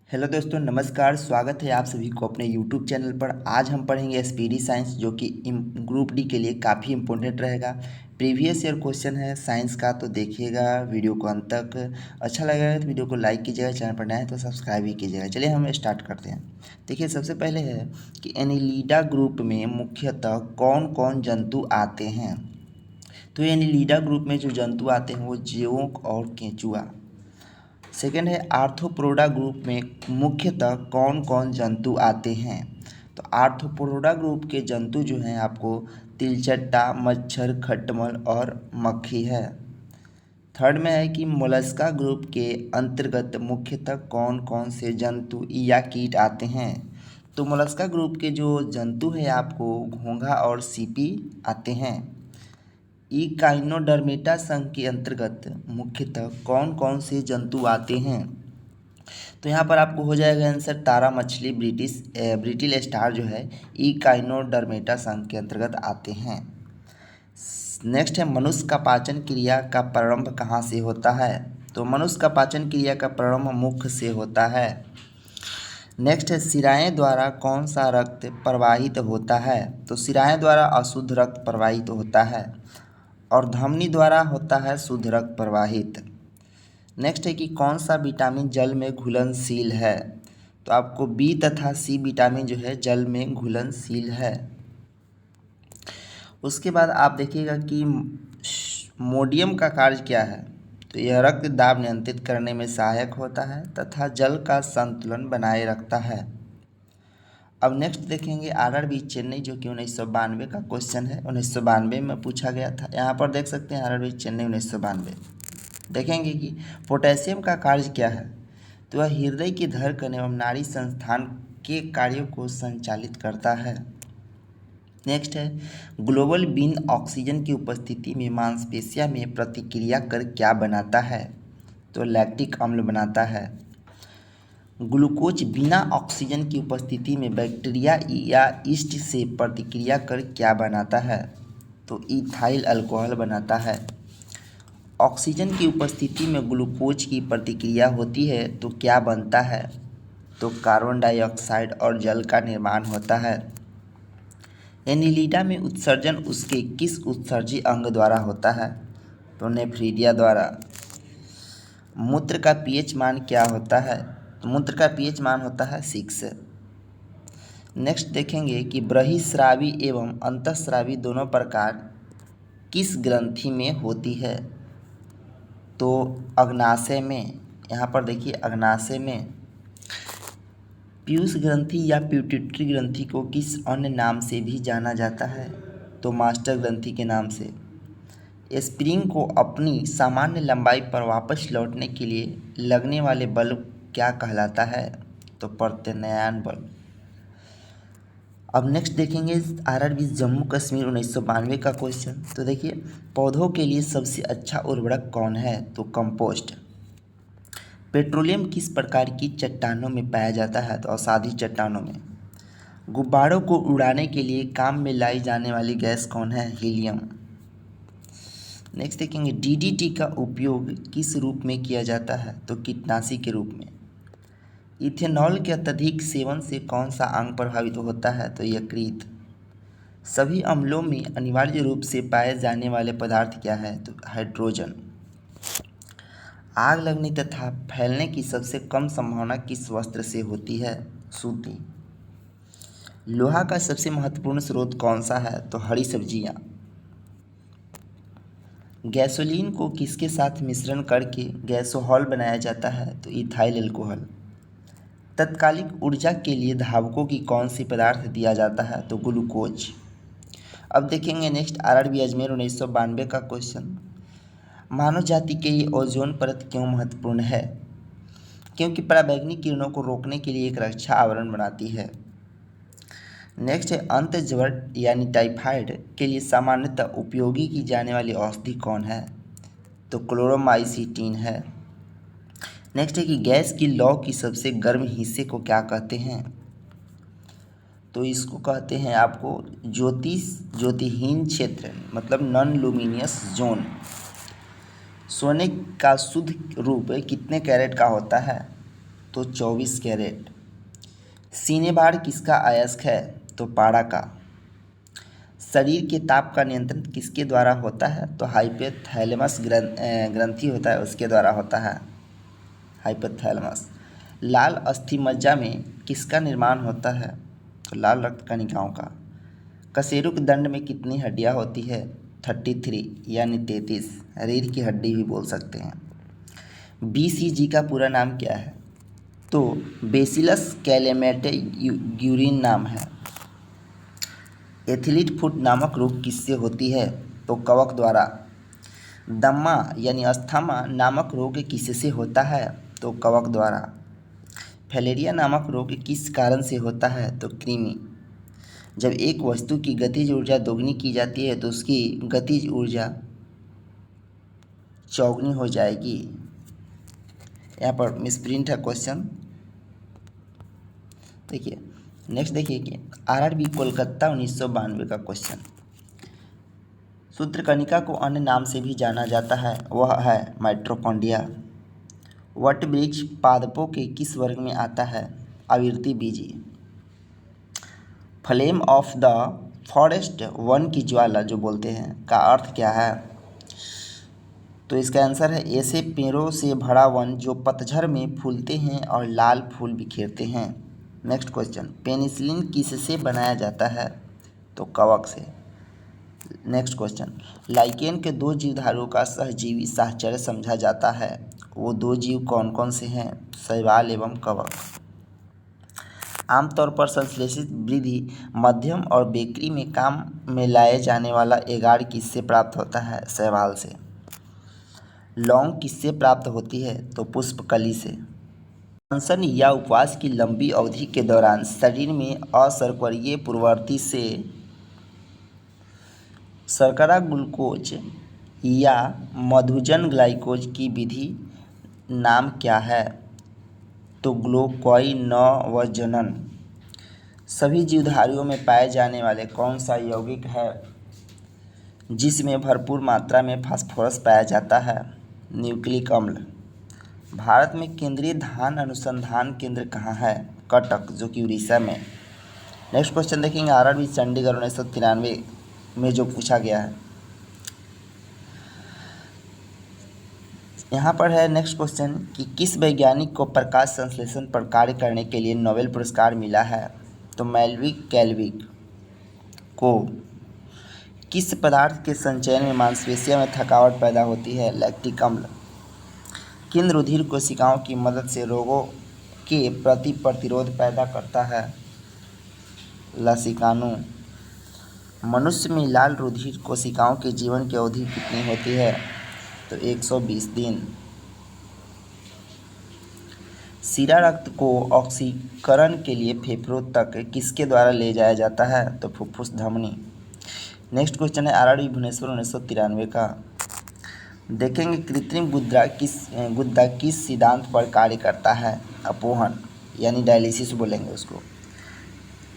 Hello दोस्तों, नमस्कार। स्वागत है आप सभी को अपने यूट्यूब चैनल पर। आज हम पढ़ेंगे एसपीडी साइंस, जो कि ग्रुप डी के लिए काफ़ी इम्पोर्टेंट रहेगा। प्रीवियस ईयर क्वेश्चन है साइंस का, तो देखिएगा वीडियो को अंत तक। अच्छा लगेगा तो वीडियो को लाइक कीजिएगा, चैनल पर नए हैं तो सब्सक्राइब भी कीजिएगा। चलिए हम स्टार्ट करते हैं। देखिए, सबसे पहले है कि एनिलीडा ग्रुप में मुख्यतः कौन कौन जंतु आते हैं। तो एनिलीडा ग्रुप में जो जंतु आते हैं वो जियोक और केंचुआ। सेकेंड है आर्थ्रोपोडा ग्रुप में मुख्यतः कौन कौन जंतु आते हैं। तो आर्थ्रोपोडा ग्रुप के जंतु जो हैं आपको तिलचट्टा, मच्छर, खटमल और मक्खी है। थर्ड में है कि मोलस्का ग्रुप के अंतर्गत मुख्यतः कौन कौन से जंतु या कीट आते हैं। तो मोलस्का ग्रुप के जो जंतु है आपको घोंघा और सीपी आते हैं। इकाइनोडर्मेटा संघ के अंतर्गत मुख्यतः कौन कौन से जंतु आते हैं। तो यहाँ पर आपको हो जाएगा आंसर तारा मछली, ब्रिटिल स्टार जो है इकाइनोडर्मेटा संघ के अंतर्गत आते हैं। नेक्स्ट है मनुष्य का पाचन क्रिया का प्रारंभ कहाँ से होता है। तो मनुष्य का पाचन क्रिया का प्रारंभ मुख से होता है। नेक्स्ट है शिराएं द्वारा कौन सा रक्त प्रवाहित होता है। तो शिराएं द्वारा अशुद्ध रक्त प्रवाहित होता है और धमनी द्वारा होता है शुद्ध रक्त प्रवाहित। नेक्स्ट है कि कौन सा विटामिन जल में घुलनशील है। तो आपको बी तथा सी विटामिन जो है जल में घुलनशील है। उसके बाद आप देखिएगा कि मोडियम का कार्य क्या है। तो यह रक्त दाब नियंत्रित करने में सहायक होता है तथा जल का संतुलन बनाए रखता है। अब नेक्स्ट देखेंगे आरआरबी चेन्नई, जो कि 1992 का क्वेश्चन है। 1992 में पूछा गया था। यहाँ पर देख सकते हैं आरआरबी चेन्नई 1992। देखेंगे कि पोटेशियम का कार्य क्या है। तो वह हृदय की धड़कन एवं नाड़ी संस्थान के कार्यों को संचालित करता है। नेक्स्ट है ग्लोबल बिन ऑक्सीजन की उपस्थिति में मांसपेशियों में प्रतिक्रिया कर क्या बनाता है। तो लैक्टिक अम्ल बनाता है। ग्लूकोज बिना ऑक्सीजन की उपस्थिति में बैक्टीरिया या यीस्ट से प्रतिक्रिया कर क्या बनाता है। तो इथाइल अल्कोहल बनाता है। ऑक्सीजन की उपस्थिति में ग्लूकोज की प्रतिक्रिया होती है तो क्या बनता है। तो कार्बन डाइऑक्साइड और जल का निर्माण होता है। एनिलीडा में उत्सर्जन उसके किस उत्सर्जी अंग द्वारा होता है। तो नेफ्रीडिया द्वारा। मूत्र का पीएच मान क्या होता है। तो मूत्र का पीएच मान होता है 6। नेक्स्ट देखेंगे कि बहिःस्रावी एवं अंतःस्रावी दोनों प्रकार किस ग्रंथि में होती है। तो अग्नाशय में। यहाँ पर देखिए अग्नाशय में। पीयूष ग्रंथि या पिट्यूटरी ग्रंथि को किस अन्य नाम से भी जाना जाता है। तो मास्टर ग्रंथि के नाम से। स्प्रिंग को अपनी सामान्य लंबाई पर वापस लौटने के लिए लगने वाले बल क्या कहलाता है। तो प्रत्यानयन बल। अब नेक्स्ट देखेंगे आरआरबी जम्मू कश्मीर 1992 का क्वेश्चन। तो देखिए पौधों के लिए सबसे अच्छा उर्वरक कौन है। तो कंपोस्ट। पेट्रोलियम किस प्रकार की चट्टानों में पाया जाता है। तो असाधी चट्टानों में। गुब्बारों को उड़ाने के लिए काम में लाई जाने वाली गैस कौन है। हीलियम। नेक्स्ट देखेंगे डीडीटी का उपयोग किस रूप में किया जाता है। तो कीटनाशी के रूप में। इथेनॉल के अत्यधिक सेवन से कौन सा अंग प्रभावित होता है। तो यकृत। सभी अम्लों में अनिवार्य रूप से पाए जाने वाले पदार्थ क्या है। तो हाइड्रोजन। आग लगने तथा फैलने की सबसे कम संभावना किस वस्त्र से होती है। सूती। लोहा का सबसे महत्वपूर्ण स्रोत कौन सा है। तो हरी सब्जियां। गैसोलीन को किसके साथ मिश्रण करके गैसोहॉल बनाया जाता है। तो इथाइल अल्कोहल। तत्कालिक ऊर्जा के लिए धावकों की कौन सी पदार्थ दिया जाता है। तो ग्लूकोज। अब देखेंगे नेक्स्ट आरआरबी अजमेर 1992 का क्वेश्चन। मानव जाति के लिए ओजोन परत क्यों महत्वपूर्ण है। क्योंकि पराबैंगनी किरणों को रोकने के लिए एक रक्षा आवरण बनाती है। नेक्स्ट है अंतज्वर यानी टाइफाइड के लिए सामान्यतः उपयोगी की जाने वाली औषधि कौन है। तो क्लोरोमाइसिटीन है। नेक्स्ट है कि गैस की लौ की सबसे गर्म हिस्से को क्या कहते हैं। तो इसको कहते हैं आपको ज्योतिहीन क्षेत्र, मतलब नॉन लुमिनियस जोन। सोने का शुद्ध रूप कितने कैरेट का होता है। तो 24 कैरेट। सीने भार किसका अयस्क है? तो पारा का। शरीर के ताप का नियंत्रण किसके द्वारा होता है? तो हाइपोथैलेमस ग्रंथि होता है, उसके द्वारा होता है, हाइपोथैलेमस। लाल अस्थि मज्जा में किसका निर्माण होता है? तो लाल रक्त कणिकाओं का। कशेरुक दंड में कितनी हड्डियां होती है? 33 यानी 33, रीढ़ की हड्डी भी बोल सकते हैं। BCG का पूरा नाम क्या है? तो बेसिलस कैलेमेटेग्यूरिन नाम है। एथलीट फुट नामक रोग किससे होती है? तो कवक द्वारा। दम्मा यानी अस्थमा नामक रोग किससे होता है? तो कवक द्वारा। फैलेरिया नामक रोग किस कारण से होता है? तो कृमि। जब एक वस्तु की गतिज ऊर्जा दोगुनी की जाती है तो उसकी गतिज ऊर्जा चौगुनी हो जाएगी। यहाँ पर मिसप्रिंट है क्वेश्चन। देखिए नेक्स्ट, देखिए कि RRB कोलकाता 1992 का क्वेश्चन। सूत्रकणिका को अन्य नाम से भी जाना जाता है, वह है माइटोकॉन्ड्रिया। वट वृक्ष पादपों के किस वर्ग में आता है? आवृतबीजी। Flame of the forest, one की ज्वाला जो बोलते हैं, का अर्थ क्या है? तो इसका आंसर है ऐसे पेड़ों से भरा वन जो पतझड़ में फूलते हैं और लाल फूल बिखेरते हैं। नेक्स्ट क्वेश्चन, पेनिसिलिन किससे बनाया जाता है? तो कवक से। नेक्स्ट क्वेश्चन, लाइकेन के दो जीवधारुओं का सहजीवी साहचर्य समझा जाता है, वो दो जीव कौन कौन से हैं? शैवाल एवं कवक। आमतौर पर संश्लेषित वृद्धि मध्यम और बेकरी में काम में लाए जाने वाला एगार किससे प्राप्त होता है? शैवाल से। लौंग किससे प्राप्त होती है? तो पुष्पकली से। अनशन या उपवास की लंबी अवधि के दौरान शरीर में अशर्करीय पूर्ववर्ती से शर्करा ग्लूकोज या मधुजन ग्लाइकोज की विधि नाम क्या है? तो ग्लूकोइनोजनन। सभी जीवधारियों में पाए जाने वाले कौन सा यौगिक है जिसमें भरपूर मात्रा में फास्फोरस पाया जाता है? न्यूक्लिक अम्ल। भारत में केंद्रीय धान अनुसंधान केंद्र कहाँ है? कटक, जो कि उड़ीसा में। नेक्स्ट क्वेश्चन देखेंगे, RRB चंडीगढ़ 1993 में जो पूछा गया है। यहाँ पर है नेक्स्ट क्वेश्चन कि किस वैज्ञानिक को प्रकाश संश्लेषण पर कार्य करने के लिए नोबेल पुरस्कार मिला है? तो मेल्विक कैल्विक को। किस पदार्थ के संचयन में मांसपेशियों में थकावट पैदा होती है? लैक्टिक अम्ल। किन रुधिर कोशिकाओं की मदद से रोगों के प्रति प्रतिरोध पैदा करता है? लसीकाणु। मनुष्य में लाल रुधिर कोशिकाओं के जीवन की अवधि कितनी होती है? तो 120 दिन। सीरा रक्त को ऑक्सीकरण के लिए फेफड़ों तक किसके द्वारा ले जाया जाता है? तो फुफ्फुस धमनी। नेक्स्ट क्वेश्चन है RRB भुवनेश्वर 1993 का। देखेंगे कृत्रिम गुद्दा किस सिद्धांत पर कार्य करता है? अपोहन यानी डायलिसिस बोलेंगे उसको।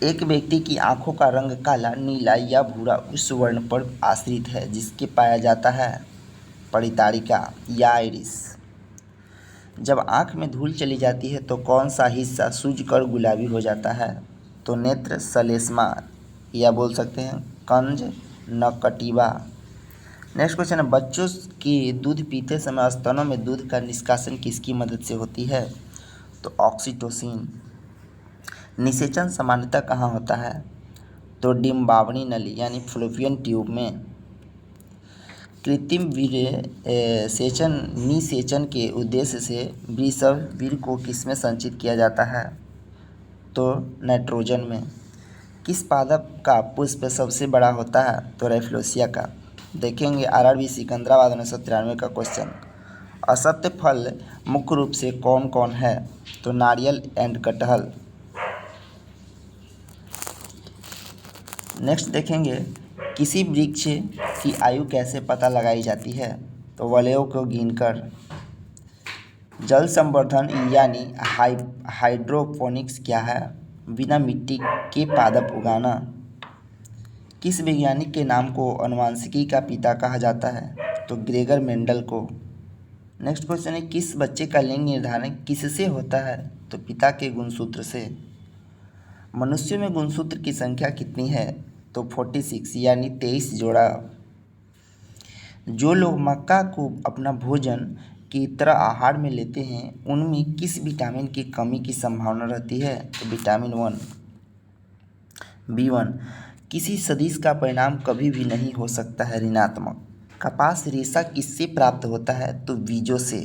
एक व्यक्ति की आंखों का रंग काला, नीला या भूरा उस वर्ण पर आश्रित है जिसके पाया जाता है? परितारिका या आइरिस। जब आंख में धूल चली जाती है तो कौन सा हिस्सा सूजकर गुलाबी हो जाता है? तो नेत्र श्लेष्मा या बोल सकते हैं कंज नकटिबा। नेक्स्ट क्वेश्चन है, बच्चों के दूध पीते समय स्तनों में दूध का निष्कासन किसकी मदद से होती है? तो ऑक्सीटोसिन। निषेचन सामान्यतः कहाँ होता है? तो डिम्बावनी नली यानी फ्लोपियन ट्यूब में। कृत्रिम निषेचन के उद्देश्य से वृषभ को किसमें संचित किया जाता है? तो नाइट्रोजन में। किस पादप का पुष्प सबसे बड़ा होता है? तो रेफ्लोसिया का। देखेंगे RRB सिकंदराबाद 1993 का क्वेश्चन। असत्य फल मुख्य रूप से कौन कौन है? तो नारियल एंड कटहल। नेक्स्ट देखेंगे, किसी वृक्ष की आयु कैसे पता लगाई जाती है? तो वलयों को गिनकर। जल संवर्धन यानी हाइड्रोपोनिक्स क्या है? बिना मिट्टी के पादप उगाना। किस वैज्ञानिक के नाम को अनुवांशिकी का पिता कहा जाता है? तो ग्रेगर मेंडल को। नेक्स्ट क्वेश्चन है, किस बच्चे का लिंग निर्धारण किससे होता है? तो पिता के गुणसूत्र से। मनुष्यों में गुणसूत्र की संख्या कितनी है? तो 46 यानी 23 जोड़ा। जो लोग मक्का को अपना भोजन की तरह आहार में लेते हैं उनमें किस विटामिन की कमी की संभावना रहती है? तो विटामिन B1। किसी सदिश का परिणाम कभी भी नहीं हो सकता है ऋणात्मक। कपास रेशा किससे प्राप्त होता है? तो बीजों से।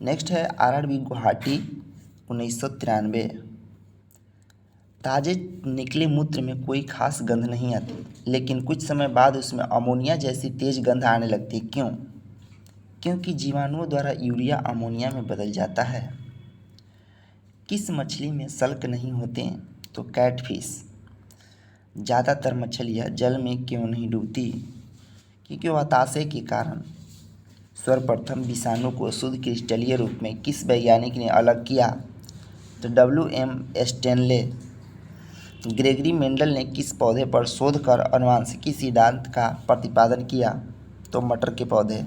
नेक्स्ट है RRB गुवाहाटी 1993। ताजे निकले मूत्र में कोई खास गंध नहीं आती, लेकिन कुछ समय बाद उसमें अमोनिया जैसी तेज गंध आने लगती है। क्यों? क्योंकि जीवाणुओं द्वारा यूरिया अमोनिया में बदल जाता है। किस मछली में सल्क नहीं होते? तो कैटफिश। ज़्यादातर मछलियाँ जल में क्यों नहीं डूबती? क्योंकि बताशे के कारण। सर्वप्रथम विषाणु को शुद्ध क्रिस्टलीय रूप में किस वैज्ञानिक ने अलग किया? तो WM स्टेनले। ग्रेगरी मेंडल ने किस पौधे पर शोध कर आनुवंशिकी सिद्धांत का प्रतिपादन किया? तो मटर के पौधे।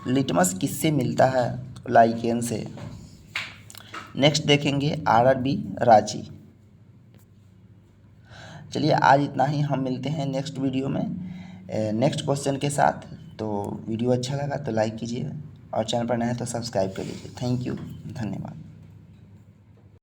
लिटमस किससे मिलता है? तो लाइकेन से। नेक्स्ट देखेंगे RRB रांची। चलिए आज इतना ही, हम मिलते हैं नेक्स्ट वीडियो में नेक्स्ट क्वेश्चन के साथ। तो वीडियो अच्छा लगा तो लाइक कीजिए और चैनल पर नए हैं तो सब्सक्राइब कर लीजिए। थैंक यू, धन्यवाद।